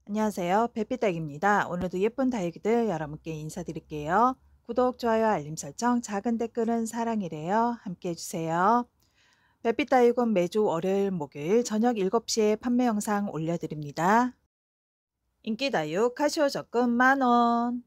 안녕하세요. 별빛닭입니다. 오늘도 예쁜 다육이들 여러분께 인사드릴게요. 구독, 좋아요, 알림 설정, 작은 댓글은 사랑이래요. 함께 해주세요. 별빛다육은 매주 월요일, 목요일 저녁 7시에 판매 영상 올려드립니다. 인기다육 카시오 적금 만원.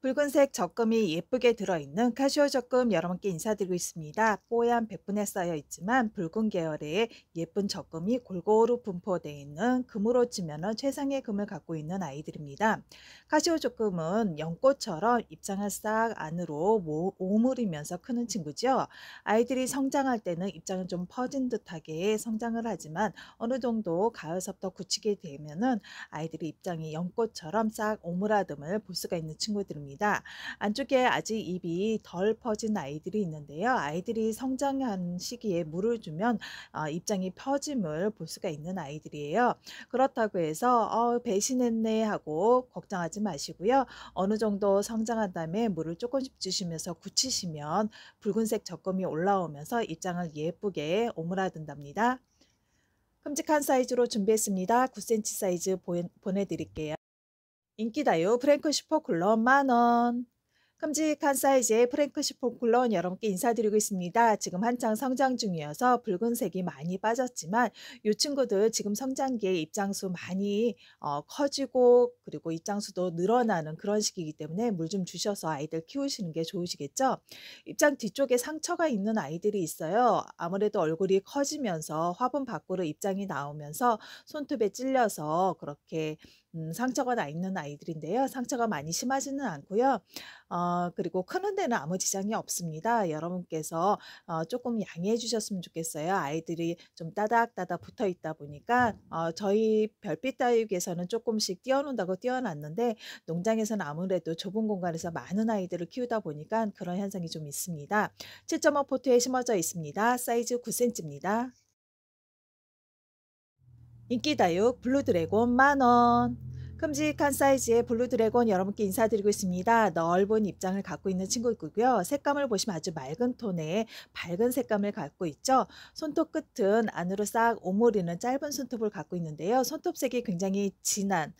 붉은색 적금이 예쁘게 들어있는 카시오 적금 여러분께 인사드리고 있습니다. 뽀얀 백분에 쌓여 있지만 붉은 계열의 예쁜 적금이 골고루 분포되어 있는 금으로 치면 최상의 금을 갖고 있는 아이들입니다. 카시오 적금은 연꽃처럼 입장을 싹 안으로 오므리면서 크는 친구죠. 아이들이 성장할 때는 입장은 좀 퍼진 듯하게 성장을 하지만 어느 정도 가을서부터 굳히게 되면은 아이들의 입장이 연꽃처럼 싹 오므라듦을 볼 수가 있는 친구들입니다. 안쪽에 아직 입이 덜 퍼진 아이들이 있는데요. 아이들이 성장한 시기에 물을 주면 입장이 펴짐을 볼 수가 있는 아이들이에요. 그렇다고 해서 배신했네 하고 걱정하지 마시고요. 어느 정도 성장한 다음에 물을 조금씩 주시면서 굳히시면 붉은색 적금이 올라오면서 입장을 예쁘게 오므라든답니다. 큼직한 사이즈로 준비했습니다. 9cm 사이즈 보내드릴게요. 인기다요 프랭크 슈퍼쿨러 만원. 큼직한 사이즈의 프랭크 슈퍼쿨러 여러분께 인사드리고 있습니다. 지금 한창 성장 중이어서 붉은색이 많이 빠졌지만 이 친구들 지금 성장기에 입장수 많이 커지고 그리고 입장수도 늘어나는 그런 시기이기 때문에 물 좀 주셔서 아이들 키우시는 게 좋으시겠죠. 입장 뒤쪽에 상처가 있는 아이들이 있어요. 아무래도 얼굴이 커지면서 화분 밖으로 입장이 나오면서 손톱에 찔려서 그렇게 상처가 나 있는 아이들인데요. 상처가 많이 심하지는 않고요. 그리고 크는 데는 아무 지장이 없습니다. 여러분께서 조금 양해해 주셨으면 좋겠어요. 아이들이 좀 따닥따닥 붙어 있다 보니까 저희 별빛 다육에서는 조금씩 띄워놓는다고 띄워놨는데 농장에서는 아무래도 좁은 공간에서 많은 아이들을 키우다 보니까 그런 현상이 좀 있습니다. 7.5 포트에 심어져 있습니다. 사이즈 9cm입니다. 인기다육 블루드래곤 만원. 큼직한 사이즈의 블루드래곤 여러분께 인사드리고 있습니다. 넓은 입장을 갖고 있는 친구고요. 색감을 보시면 아주 맑은 톤의 밝은 색감을 갖고 있죠. 손톱 끝은 안으로 싹 오므리는 짧은 손톱을 갖고 있는데요. 손톱색이 굉장히 진한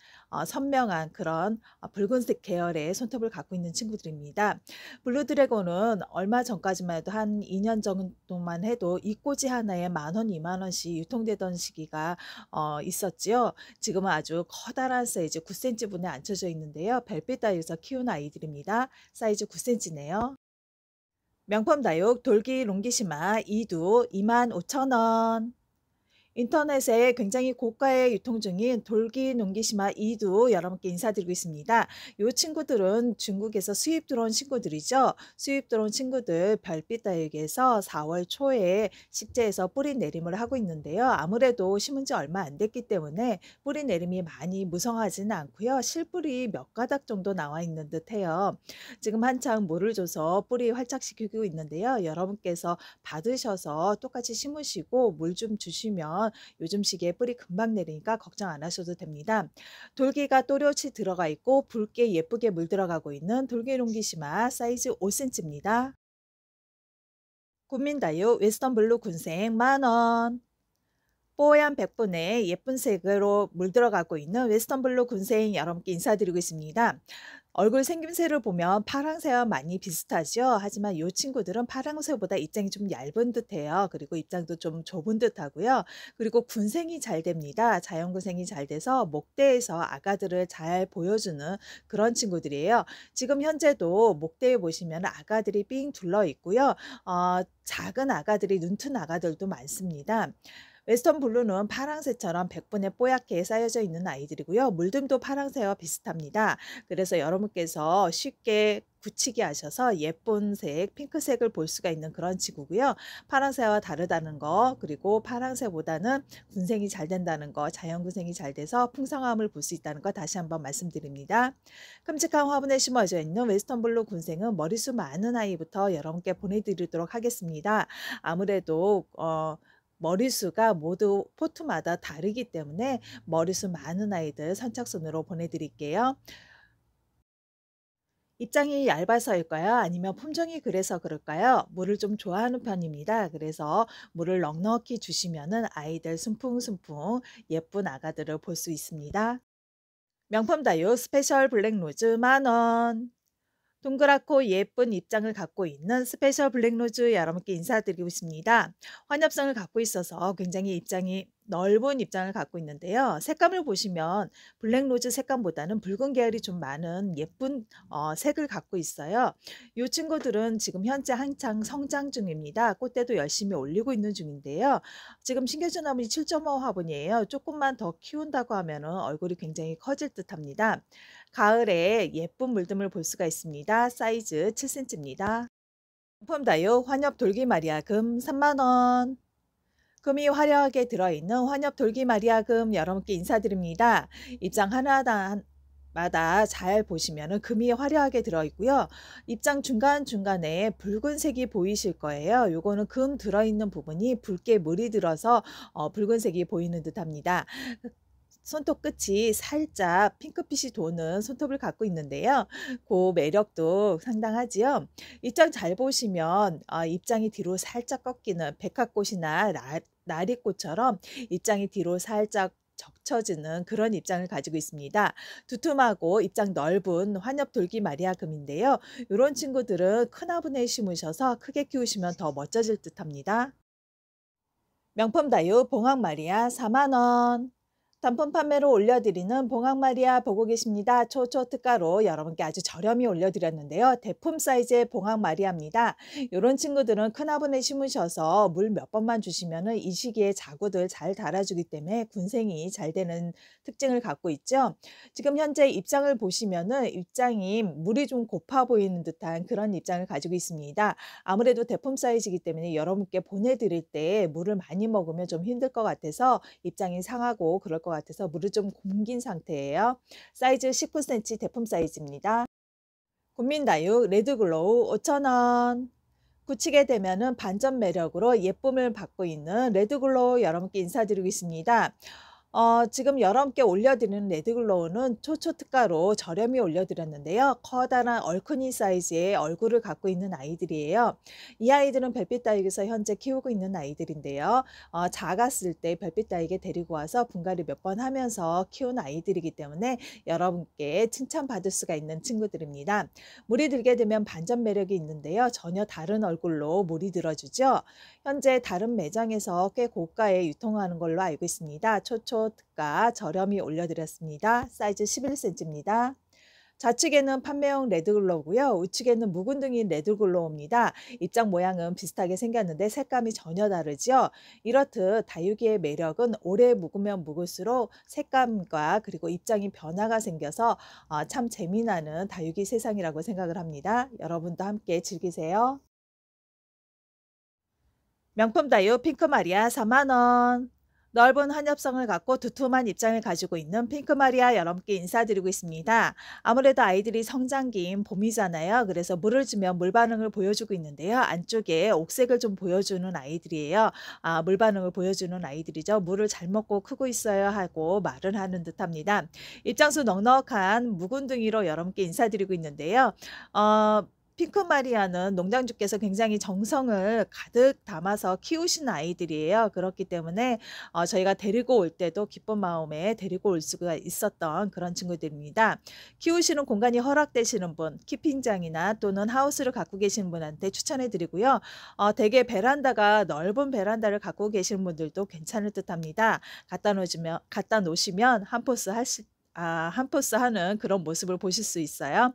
선명한 그런 붉은색 계열의 손톱을 갖고 있는 친구들입니다. 블루드래곤은 얼마 전까지만 해도 한 2년 정도만 해도 이 꽂이 하나에 10,000원, 20,000원씩 유통되던 시기가 있었지요. 지금은 아주 커다란 사이즈 9cm 분에 앉혀져 있는데요. 별빛 다육에서 키운 아이들입니다. 사이즈 9cm네요. 명품 다육 돌기 롱기시마 2두 25,000원. 인터넷에 굉장히 고가에 유통 중인 돌기 농기시마 2두 여러분께 인사드리고 있습니다. 이 친구들은 중국에서 수입 들어온 친구들이죠. 수입 들어온 친구들 별빛 다육에서 4월 초에 식재해서 뿌리 내림을 하고 있는데요. 아무래도 심은 지 얼마 안 됐기 때문에 뿌리 내림이 많이 무성하지는 않고요. 실뿌리 몇 가닥 정도 나와 있는 듯해요. 지금 한창 물을 줘서 뿌리 활착시키고 있는데요. 여러분께서 받으셔서 똑같이 심으시고 물 좀 주시면 요즘 시기에 뿌리 금방 내리니까 걱정 안 하셔도 됩니다. 돌기가 또렷이 들어가 있고 붉게 예쁘게 물 들어가고 있는 돌기롱기시마 사이즈 5cm입니다. 국민다육 웨스턴 블루 군생 만원. 뽀얀 백분에 예쁜 색으로 물들어가고 있는 웨스턴 블루 군생 여러분께 인사드리고 있습니다. 얼굴 생김새를 보면 파랑새와 많이 비슷하죠. 하지만 이 친구들은 파랑새보다 입장이 좀 얇은 듯해요. 그리고 입장도 좀 좁은 듯하고요. 그리고 군생이 잘 됩니다. 자연 군생이 잘 돼서 목대에서 아가들을 잘 보여주는 그런 친구들이에요. 지금 현재도 목대에 보시면 아가들이 삥 둘러 있고요. 작은 아가들이 눈튼 아가들도 많습니다. 웨스턴 블루는 파랑새처럼 백분에 뽀얗게 쌓여져 있는 아이들이고요. 물듬도 파랑새와 비슷합니다. 그래서 여러분께서 쉽게 굳히게 하셔서 예쁜 색, 핑크색을 볼 수가 있는 그런 친구고요. 파랑새와 다르다는 거, 그리고 파랑새보다는 군생이 잘 된다는 거, 자연 군생이 잘 돼서 풍성함을 볼 수 있다는 거 다시 한번 말씀드립니다. 큼직한 화분에 심어져 있는 웨스턴 블루 군생은 머리수 많은 아이부터 여러분께 보내드리도록 하겠습니다. 아무래도 머리수가 모두 포트마다 다르기 때문에 머리수 많은 아이들 선착순으로 보내드릴게요. 입장이 얇아서일까요? 아니면 품종이 그래서 그럴까요? 물을 좀 좋아하는 편입니다. 그래서 물을 넉넉히 주시면은 아이들 숨풍숨풍 예쁜 아가들을 볼 수 있습니다. 명품 다육 스페셜 블랙 로즈 10,000원. 동그랗고 예쁜 입장을 갖고 있는 스페셜 블랙 로즈 여러분께 인사드리고 있습니다. 환엽성을 갖고 있어서 굉장히 입장이 넓은 입장을 갖고 있는데요. 색감을 보시면 블랙 로즈 색감보다는 붉은 계열이 좀 많은 예쁜 색을 갖고 있어요. 이 친구들은 지금 현재 한창 성장 중입니다. 꽃대도 열심히 올리고 있는 중인데요. 지금 신겨준 화분이 7.5 화분이에요. 조금만 더 키운다고 하면 얼굴이 굉장히 커질 듯합니다. 가을에 예쁜 물듬을 볼 수가 있습니다. 사이즈 7cm입니다. 명품 다육 환엽 돌기 마리아금 30,000원. 금이 화려하게 들어있는 환엽 돌기 마리아금 여러분께 인사드립니다. 입장 하나마다 잘 보시면 금이 화려하게 들어있고요. 입장 중간중간에 붉은색이 보이실 거예요. 요거는 금 들어있는 부분이 붉게 물이 들어서 붉은색이 보이는 듯 합니다. 손톱 끝이 살짝 핑크빛이 도는 손톱을 갖고 있는데요. 그 매력도 상당하지요. 입장 잘 보시면 입장이 뒤로 살짝 꺾이는 백합꽃이나 나리꽃처럼 입장이 뒤로 살짝 적쳐지는 그런 입장을 가지고 있습니다. 두툼하고 입장 넓은 환엽 돌기 마리아금인데요. 이런 친구들은 큰 화분에 심으셔서 크게 키우시면 더 멋져질 듯합니다. 명품 다육 봉황 마리아 40,000원. 단품 판매로 올려드리는 봉황 마리아 보고 계십니다. 초초 특가로 여러분께 아주 저렴히 올려드렸는데요. 대품 사이즈의 봉황 마리아입니다. 이런 친구들은 큰 화분에 심으셔서 물 몇 번만 주시면 이 시기에 자구들 잘 달아주기 때문에 군생이 잘 되는 특징을 갖고 있죠. 지금 현재 입장을 보시면 입장이 물이 좀 고파 보이는 듯한 그런 입장을 가지고 있습니다. 아무래도 대품 사이즈이기 때문에 여러분께 보내드릴 때 물을 많이 먹으면 좀 힘들 것 같아서 입장이 상하고 그럴 것 같아서 물을 좀 굶긴 상태예요. 사이즈 19cm 대품 사이즈입니다. 국민다육 레드글로우 5,000원. 굳히게 되면은 반전 매력으로 예쁨을 받고 있는 레드글로우 여러분께 인사드리고 있습니다. 지금 여러분께 올려드리는 레드글로우는 초초 특가로 저렴히 올려드렸는데요. 커다란 얼큰이 사이즈의 얼굴을 갖고 있는 아이들이에요. 이 아이들은 별빛 다육에서 현재 키우고 있는 아이들인데요. 작았을 때 별빛 다육에 데리고 와서 분갈이 몇 번 하면서 키운 아이들이기 때문에 여러분께 칭찬받을 수가 있는 친구들입니다. 물이 들게 되면 반전 매력이 있는데요. 전혀 다른 얼굴로 물이 들어주죠. 현재 다른 매장에서 꽤 고가에 유통하는 걸로 알고 있습니다. 초초 특가 저렴히 올려드렸습니다. 사이즈 11cm입니다. 좌측에는 판매용 레드글로우고요. 우측에는 묵은둥이 레드글로우입니다. 입장 모양은 비슷하게 생겼는데 색감이 전혀 다르죠. 이렇듯 다육이의 매력은 오래 묵으면 묵을수록 색감과 그리고 입장이 변화가 생겨서 참 재미나는 다육이 세상이라고 생각을 합니다. 여러분도 함께 즐기세요. 명품 다육 핑크마리아 40,000원. 넓은 환엽성을 갖고 두툼한 입장을 가지고 있는 핑크마리아 여러분께 인사드리고 있습니다. 아무래도 아이들이 성장기인 봄이잖아요. 그래서 물을 주면 물 반응을 보여주고 있는데요. 안쪽에 옥색을 좀 보여주는 아이들이에요. 물 반응을 보여주는 아이들이죠. 물을 잘 먹고 크고 있어요 하고 말을 하는 듯합니다. 입장수 넉넉한 묵은둥이로 여러분께 인사드리고 있는데요. 핑크마리아는 농장주께서 굉장히 정성을 가득 담아서 키우신 아이들이에요. 그렇기 때문에 저희가 데리고 올 때도 기쁜 마음에 데리고 올 수가 있었던 그런 친구들입니다. 키우시는 공간이 허락되시는 분, 키핑장이나 또는 하우스를 갖고 계신 분한테 추천해 드리고요. 대개 베란다가 넓은 베란다를 갖고 계신 분들도 괜찮을 듯합니다. 갖다 놓으시면 한 포스 하는 그런 모습을 보실 수 있어요.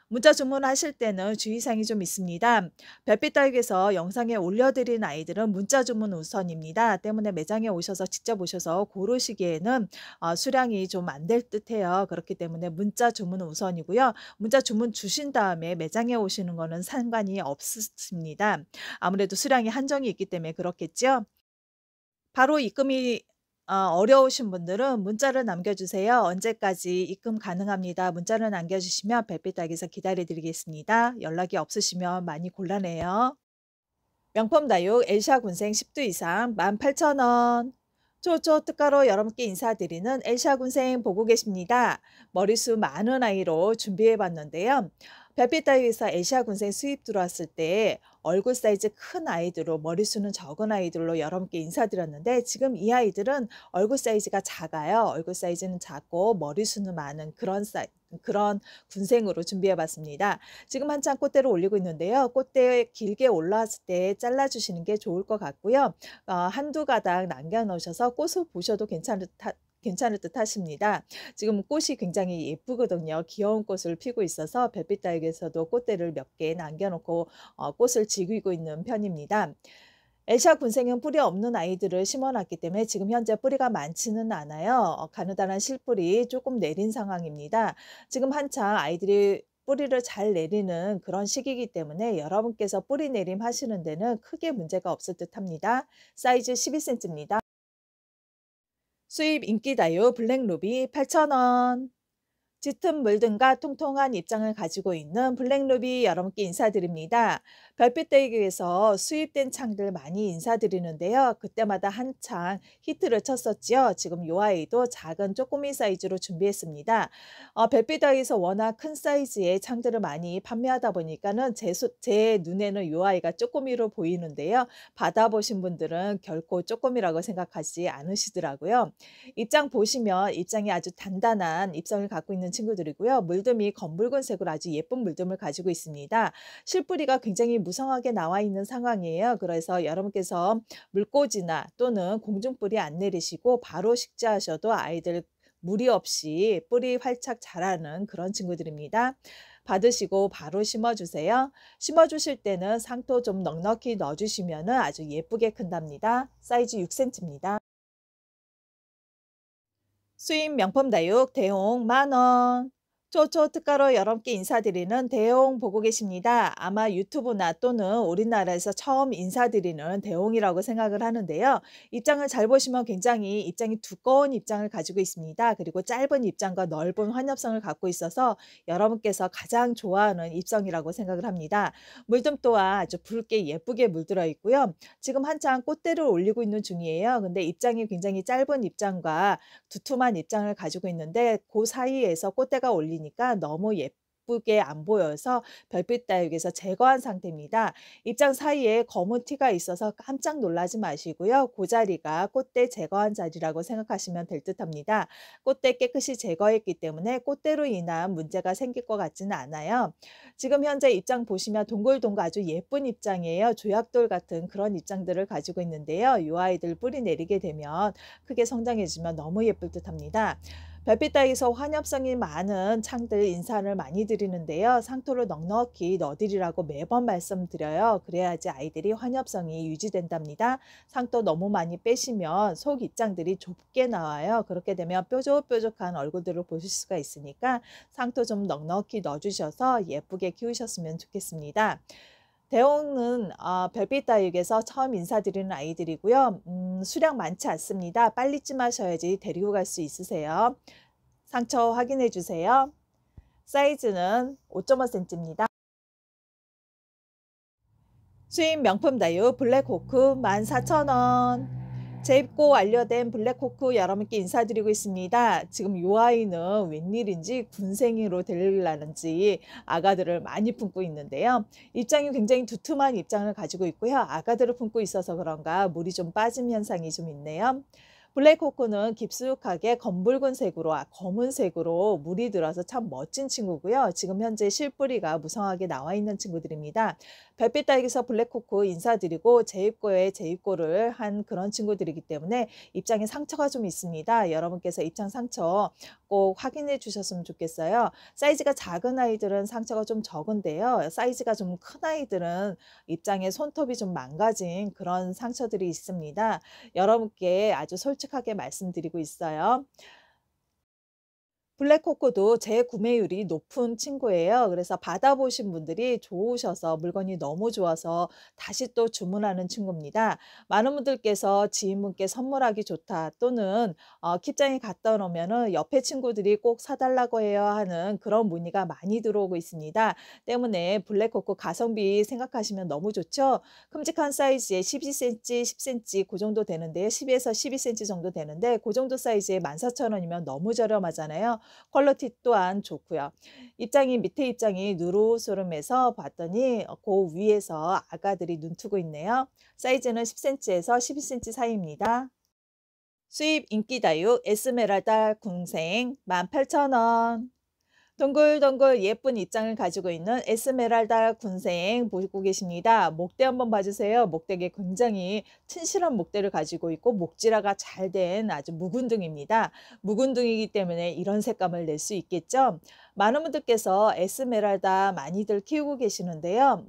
문자 주문하실 때는 주의사항이 좀 있습니다. 별빛 다육에서 영상에 올려드린 아이들은 문자 주문 우선입니다. 때문에 매장에 오셔서 직접 오셔서 고르시기에는 수량이 좀 안 될 듯해요. 그렇기 때문에 문자 주문 우선이고요. 문자 주문 주신 다음에 매장에 오시는 거는 상관이 없습니다. 아무래도 수량이 한정이 있기 때문에 그렇겠죠. 바로 입금이 어려우신 분들은 문자를 남겨주세요. 언제까지 입금 가능합니다. 문자를 남겨주시면 별빛 닭에서 기다려드리겠습니다. 연락이 없으시면 많이 곤란해요. 명품 다육 엘샤 군생 10두 이상 18,000원. 초초 특가로 여러분께 인사드리는 엘샤 군생 보고 계십니다. 머리수 많은 아이로 준비해 봤는데요. 별빛 따위에서 에시아 군생 수입 들어왔을 때 얼굴 사이즈 큰 아이들로 머리수는 적은 아이들로 여러 분께 인사드렸는데 지금 이 아이들은 얼굴 사이즈가 작아요. 얼굴 사이즈는 작고 머리수는 많은 그런 군생으로 준비해 봤습니다. 지금 한창 꽃대를 올리고 있는데요. 꽃대 길게 올라왔을 때 잘라 주시는 게 좋을 것 같고요. 한두 가닥 남겨 놓으셔서 꽃을 보셔도 괜찮을 듯 하십니다. 지금 꽃이 굉장히 예쁘거든요. 귀여운 꽃을 피고 있어서 별빛 다육에서도 꽃대를 몇 개 남겨 놓고 꽃을 즐기고 있는 편입니다. 엘샤 군생은 뿌리 없는 아이들을 심어 놨기 때문에 지금 현재 뿌리가 많지는 않아요. 가느다란 실뿌리 조금 내린 상황입니다. 지금 한창 아이들이 뿌리를 잘 내리는 그런 시기이기 때문에 여러분께서 뿌리 내림 하시는 데는 크게 문제가 없을 듯합니다. 사이즈 12cm입니다. 수입 인기다유 블랙루비 8,000원. 짙은 물등과 통통한 입장을 가지고 있는 블랙루비 여러분께 인사드립니다. 별빛대기에서 수입된 창들 많이 인사드리는데요. 그때마다 한창 히트를 쳤었지요. 지금 요 아이도 작은 쪼꼬미 사이즈로 준비했습니다. 별빛대기에서 워낙 큰 사이즈의 창들을 많이 판매하다 보니까는 제 눈에는 요 아이가 쪼꼬미로 보이는데요. 받아보신 분들은 결코 쪼꼬미라고 생각하지 않으시더라고요. 입장 보시면 입장이 아주 단단한 입성을 갖고 있는 친구들이고요. 물듬이 검붉은색으로 아주 예쁜 물듬을 가지고 있습니다. 실뿌리가 굉장히 무성하게 나와 있는 상황이에요. 그래서 여러분께서 물꽂이나 또는 공중뿌리 안 내리시고 바로 식재하셔도 아이들 무리 없이 뿌리 활착 자라는 그런 친구들입니다. 받으시고 바로 심어주세요. 심어주실 때는 상토 좀 넉넉히 넣어주시면 아주 예쁘게 큰답니다. 사이즈 6cm입니다. 수입 명품 다육 대홍 만원. 초초 특가로 여러분께 인사드리는 대홍 보고 계십니다. 아마 유튜브나 또는 우리나라에서 처음 인사드리는 대홍이라고 생각을 하는데요. 입장을 잘 보시면 굉장히 입장이 두꺼운 입장을 가지고 있습니다. 그리고 짧은 입장과 넓은 환엽성을 갖고 있어서 여러분께서 가장 좋아하는 입성이라고 생각을 합니다. 물듬 또한 아주 붉게 예쁘게 물들어 있고요. 지금 한창 꽃대를 올리고 있는 중이에요. 근데 입장이 굉장히 짧은 입장과 두툼한 입장을 가지고 있는데 그 사이에서 꽃대가 올리니까 너무 예쁘게 안 보여서 별빛 다육에서 제거한 상태입니다. 입장 사이에 검은 티가 있어서 깜짝 놀라지 마시고요. 그 자리가 꽃대 제거한 자리라고 생각하시면 될 듯합니다. 꽃대 깨끗이 제거했기 때문에 꽃대로 인한 문제가 생길 것 같지는 않아요. 지금 현재 입장 보시면 동글동글 아주 예쁜 입장이에요. 조약돌 같은 그런 입장들을 가지고 있는데요. 이 아이들 뿌리 내리게 되면 크게 성장해지면 너무 예쁠 듯합니다. 별빛 따위에서 환엽성이 많은 창들 인사를 많이 드리는데요. 상토를 넉넉히 넣어드리라고 매번 말씀드려요. 그래야지 아이들이 환엽성이 유지된답니다. 상토 너무 많이 빼시면 속 입장들이 좁게 나와요. 그렇게 되면 뾰족뾰족한 얼굴들을 보실 수가 있으니까 상토 좀 넉넉히 넣어주셔서 예쁘게 키우셨으면 좋겠습니다. 대홍은 별빛 다육에서 처음 인사드리는 아이들이고요. 수량 많지 않습니다. 빨리 찜하셔야지 데리고 갈 수 있으세요. 상처 확인해 주세요. 사이즈는 5.5cm입니다. 수입 명품 다육 블랙호크 14,000원. 재입고 완료된 블랙호크 여러분께 인사드리고 있습니다. 지금 이 아이는 웬일인지 군생이로 되려는지 아가들을 많이 품고 있는데요. 입장이 굉장히 두툼한 입장을 가지고 있고요. 아가들을 품고 있어서 그런가 물이 좀 빠짐 현상이 좀 있네요. 블랙호크는 깊숙하게 검붉은색으로 검은색으로 물이 들어서 참 멋진 친구고요. 지금 현재 실뿌리가 무성하게 나와 있는 친구들입니다. 별빛 다육에서 블랙호크 인사드리고 재입고를 한 그런 친구들이기 때문에 입장에 상처가 좀 있습니다. 여러분께서 입장 상처 꼭 확인해 주셨으면 좋겠어요. 사이즈가 작은 아이들은 상처가 좀 적은데요. 사이즈가 좀 큰 아이들은 입장에 손톱이 좀 망가진 그런 상처들이 있습니다. 여러분께 아주 솔직하게 말씀드리고 있어요. 블랙호크도 재구매율이 높은 친구예요. 그래서 받아보신 분들이 좋으셔서 물건이 너무 좋아서 다시 또 주문하는 친구입니다. 많은 분들께서 지인분께 선물하기 좋다 또는 킵장에 갖다 놓으면 옆에 친구들이 꼭 사달라고 해요 하는 그런 문의가 많이 들어오고 있습니다. 때문에 블랙호크 가성비 생각하시면 너무 좋죠. 큼직한 사이즈에 12cm, 10cm 그 정도 되는데요. 10에서 12cm 정도 되는데 그 정도 사이즈에 14,000원이면 너무 저렴하잖아요. 퀄리티 또한 좋고요. 입장이 밑에 입장이 누르소름해서 봤더니 그 위에서 아가들이 눈트고 있네요. 사이즈는 10cm에서 12cm 사이입니다. 수입 인기다육 에스메랄다 궁생 18,000원. 동글동글 예쁜 입장을 가지고 있는 에스메랄다 군생 보고 계십니다. 목대 한번 봐주세요. 목대가 굉장히 튼실한 목대를 가지고 있고 목질화가 잘 된 아주 묵은둥입니다. 묵은둥이기 때문에 이런 색감을 낼 수 있겠죠. 많은 분들께서 에스메랄다 많이들 키우고 계시는데요.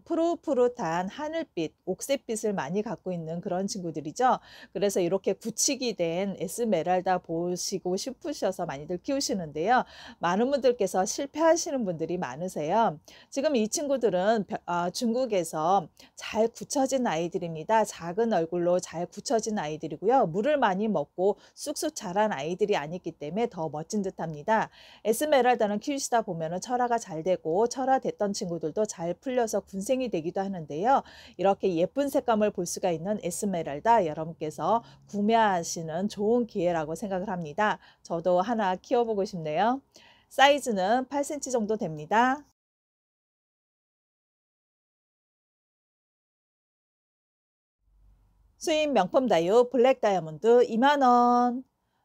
푸릇푸릇한 하늘빛, 옥새빛을 많이 갖고 있는 그런 친구들이죠. 그래서 이렇게 굳히기 된 에스메랄다 보시고 싶으셔서 많이들 키우시는데요. 많은 분들께서 실패하시는 분들이 많으세요. 지금 이 친구들은 중국에서 잘 굳혀진 아이들입니다. 작은 얼굴로 잘 굳혀진 아이들이고요. 물을 많이 먹고 쑥쑥 자란 아이들이 아니기 때문에 더 멋진 듯합니다. 에스메랄다는 키우시다 보면 철화가 잘 되고 철화됐던 친구들도 잘 풀려서 군생이 되기도 하는데요. 이렇게 예쁜 색감을 볼 수가 있는 에스메랄다 여러분께서 구매하시는 좋은 기회라고 생각을 합니다. 저도 하나 키워보고 싶네요. 사이즈는 8cm 정도 됩니다. 수입 명품 다육 블랙 다이아몬드 20,000원.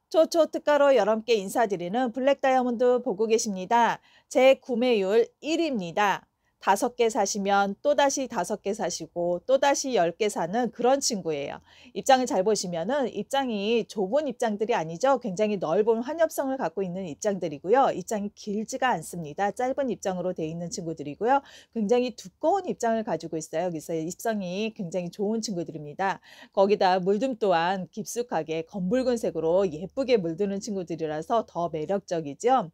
초초 특가로 여러분께 인사드리는 블랙 다이아몬드 보고 계십니다. 제 구매율 1위입니다. 5개 사시면 또다시 5개 사시고 또다시 10개 사는 그런 친구예요. 입장을 잘 보시면은 입장이 좁은 입장들이 아니죠. 굉장히 넓은 환엽성을 갖고 있는 입장들이고요. 입장이 길지가 않습니다. 짧은 입장으로 되어 있는 친구들이고요. 굉장히 두꺼운 입장을 가지고 있어요. 그래서 입성이 굉장히 좋은 친구들입니다. 거기다 물듬 또한 깊숙하게 검붉은색으로 예쁘게 물드는 친구들이라서 더 매력적이죠.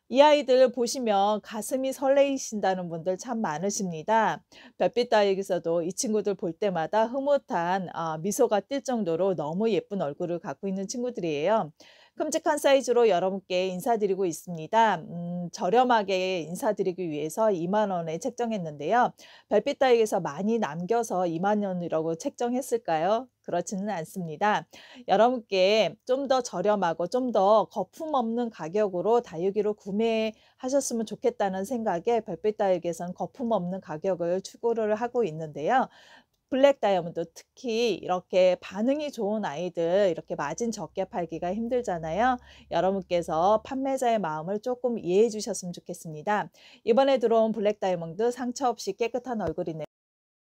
이 아이들 보시면 가슴이 설레이신다는 분들 참 많으십니다. 별빛 다육에서도 이 친구들 볼 때마다 흐뭇한 미소가 띌 정도로 너무 예쁜 얼굴을 갖고 있는 친구들이에요. 큼직한 사이즈로 여러분께 인사드리고 있습니다. 저렴하게 인사드리기 위해서 20,000원에 책정했는데요. 별빛 다육에서 많이 남겨서 20,000원이라고 책정했을까요? 그렇지는 않습니다. 여러분께 좀 더 저렴하고 좀 더 거품 없는 가격으로 다육이로 구매하셨으면 좋겠다는 생각에 별빛 다육에서는 거품 없는 가격을 추구를 하고 있는데요. 블랙 다이아몬드 특히 이렇게 반응이 좋은 아이들 이렇게 마진 적게 팔기가 힘들잖아요. 여러분께서 판매자의 마음을 조금 이해해 주셨으면 좋겠습니다. 이번에 들어온 블랙 다이아몬드 상처 없이 깨끗한 얼굴이네요.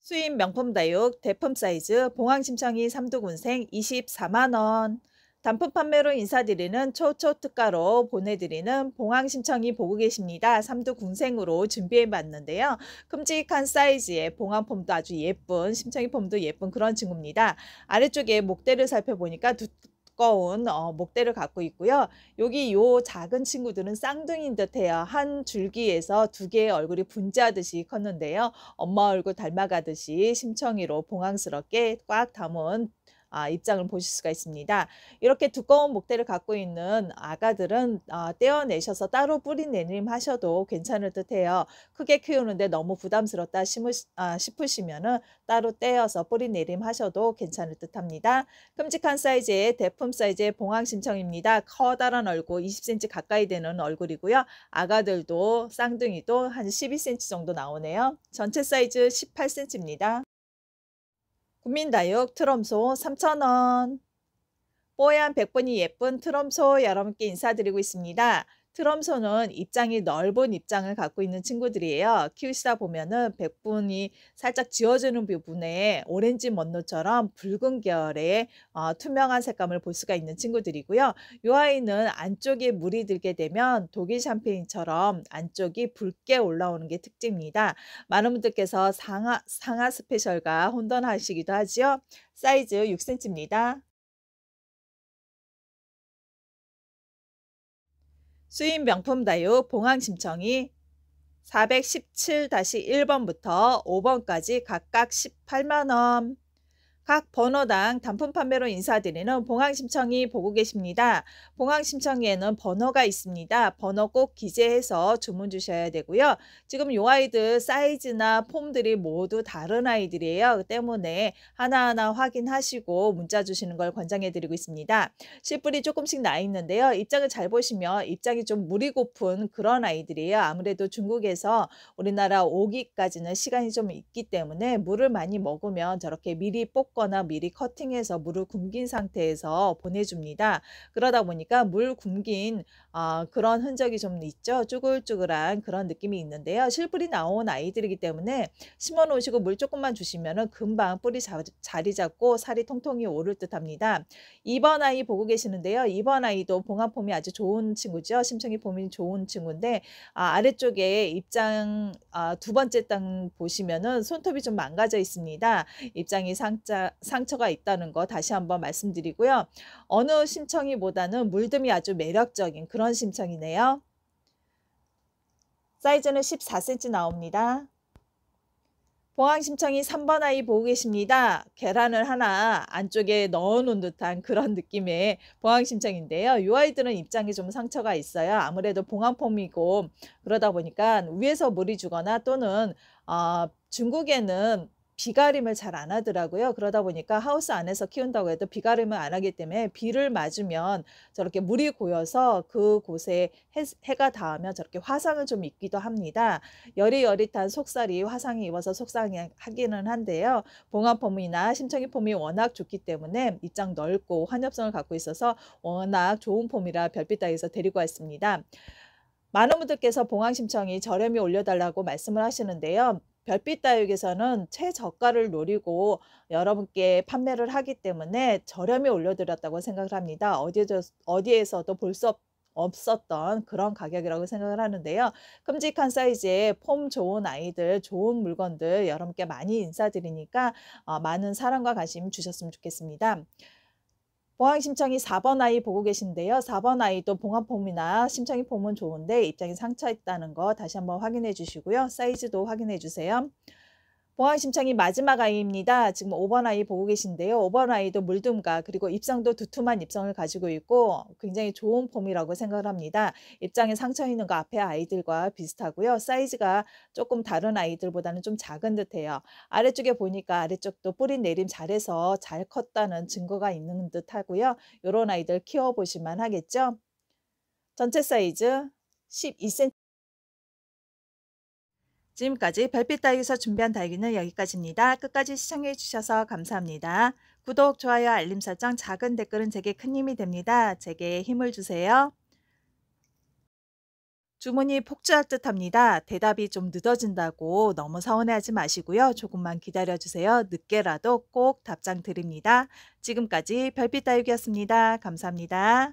수입 명품 다육 대품 사이즈 봉황심청이 삼두군생 24만원. 단품 판매로 인사드리는 초초 특가로 보내드리는 봉황심청이 보고 계십니다. 삼두군생으로 준비해 봤는데요. 큼직한 사이즈의 봉황폼도 아주 예쁜 심청이 폼도 예쁜 그런 친구입니다. 아래쪽에 목대를 살펴보니까 두꺼운 목대를 갖고 있고요. 여기 요 작은 친구들은 쌍둥이인 듯해요. 한 줄기에서 두 개의 얼굴이 분재하듯이 컸는데요. 엄마 얼굴 닮아가듯이 심청이로 봉황스럽게 꽉 담은 입장을 보실 수가 있습니다. 이렇게 두꺼운 목대를 갖고 있는 아가들은 떼어내셔서 따로 뿌리 내림 하셔도 괜찮을 듯해요. 크게 키우는데 너무 부담스럽다 싶으시면은 따로 떼어서 뿌리 내림 하셔도 괜찮을 듯합니다. 큼직한 사이즈의 대품 사이즈의 봉황심청입니다. 커다란 얼굴 20cm 가까이 되는 얼굴이고요. 아가들도 쌍둥이도 한 12cm 정도 나오네요. 전체 사이즈 18cm입니다. 국민다육 트럼소 3,000원. 뽀얀 백분이 예쁜 트럼소 여러분께 인사드리고 있습니다. 트럼소는 입장이 넓은 입장을 갖고 있는 친구들이에요. 키우시다 보면은 백분이 살짝 지워지는 부분에 오렌지 먼노처럼 붉은 계열의 투명한 색감을 볼 수가 있는 친구들이고요. 이 아이는 안쪽에 물이 들게 되면 독일 샴페인처럼 안쪽이 붉게 올라오는 게 특징입니다. 많은 분들께서 상하 스페셜과 혼돈하시기도 하지요. 사이즈 6cm입니다. 수입 명품 다육 봉황심청이 417-1번부터 5번까지 각각 18만원. 각 번호당 단품 판매로 인사드리는 봉황심청이 보고 계십니다. 봉황심청에는 번호가 있습니다. 번호 꼭 기재해서 주문 주셔야 되고요. 지금 요 아이들 사이즈나 폼들이 모두 다른 아이들이에요. 때문에 하나하나 확인하시고 문자 주시는 걸 권장해 드리고 있습니다. 씨뿔이 조금씩 나 있는데요. 입장을 잘 보시면 입장이 좀 물이 고픈 그런 아이들이에요. 아무래도 중국에서 우리나라 오기까지는 시간이 좀 있기 때문에 물을 많이 먹으면 저렇게 미리 뽑거나 미리 커팅해서 물을 굶긴 상태에서 보내줍니다. 그러다 보니까 물 굶긴 그런 흔적이 좀 있죠. 쭈글쭈글한 그런 느낌이 있는데요. 실뿔이 나온 아이들이기 때문에 심어 놓으시고 물 조금만 주시면 금방 뿌리 자리 잡고 살이 통통이 오를 듯 합니다. 2번 아이 보고 계시는데요. 2번 아이도 봉합폼이 아주 좋은 친구죠. 심청이 폼이 좋은 친구인데 아래쪽에 입장 두 번째 땅 보시면은 손톱이 좀 망가져 있습니다. 입장이 상처가 있다는 거 다시 한번 말씀드리고요. 어느 심청이보다는 물듬이 아주 매력적인 그런 심청이네요. 사이즈는 14cm 나옵니다. 봉황심청이 3번 아이 보고 계십니다. 계란을 하나 안쪽에 넣어 놓은 듯한 그런 느낌의 봉황심청인데요. 이 아이들은 입장에 좀 상처가 있어요. 아무래도 봉황폼이고 그러다 보니까 위에서 물이 주거나 또는 중국에는 비가림을 잘 안 하더라고요. 그러다 보니까 하우스 안에서 키운다고 해도 비가림을 안 하기 때문에 비를 맞으면 저렇게 물이 고여서 그곳에 해가 닿으면 저렇게 화상을 좀 입기도 합니다. 여릿여릿한 속살이 화상이 입어서 속상하기는 한데요. 봉합폼이나 심청이 폼이 워낙 좋기 때문에 입장 넓고 환엽성을 갖고 있어서 워낙 좋은 폼이라 별빛 따위에서 데리고 왔습니다. 많은 분들께서 봉황심청이 저렴히 올려달라고 말씀을 하시는데요. 별빛 다육에서는 최저가를 노리고 여러분께 판매를 하기 때문에 저렴히 올려드렸다고 생각을 합니다. 어디에서도 볼 수 없었던 그런 가격이라고 생각을 하는데요. 큼직한 사이즈의 폼 좋은 아이들, 좋은 물건들 여러분께 많이 인사드리니까 많은 사랑과 관심 주셨으면 좋겠습니다. 봉황심청이 4번 아이 보고 계신데요. 4번 아이도 봉합폼이나 심청이 폼은 좋은데 입장이 상처 있다는 거 다시 한번 확인해 주시고요. 사이즈도 확인해 주세요. 봉황심청이 마지막 아이입니다. 지금 5번 아이 보고 계신데요. 5번 아이도 물듬과 그리고 입성도 두툼한 입성을 가지고 있고 굉장히 좋은 폼이라고 생각을 합니다. 입장에 상처 있는 거 앞에 아이들과 비슷하고요. 사이즈가 조금 다른 아이들보다는 좀 작은 듯해요. 아래쪽에 보니까 아래쪽도 뿌리 내림 잘해서 잘 컸다는 증거가 있는 듯 하고요. 이런 아이들 키워보실만 하겠죠. 전체 사이즈 12cm. 지금까지 별빛 다육에서 준비한 다육이는 여기까지입니다. 끝까지 시청해 주셔서 감사합니다. 구독, 좋아요, 알림 설정, 작은 댓글은 제게 큰 힘이 됩니다. 제게 힘을 주세요. 주문이 폭주할 듯 합니다. 대답이 좀 늦어진다고 너무 서운해하지 마시고요. 조금만 기다려주세요. 늦게라도 꼭 답장 드립니다. 지금까지 별빛 다육이었습니다. 감사합니다.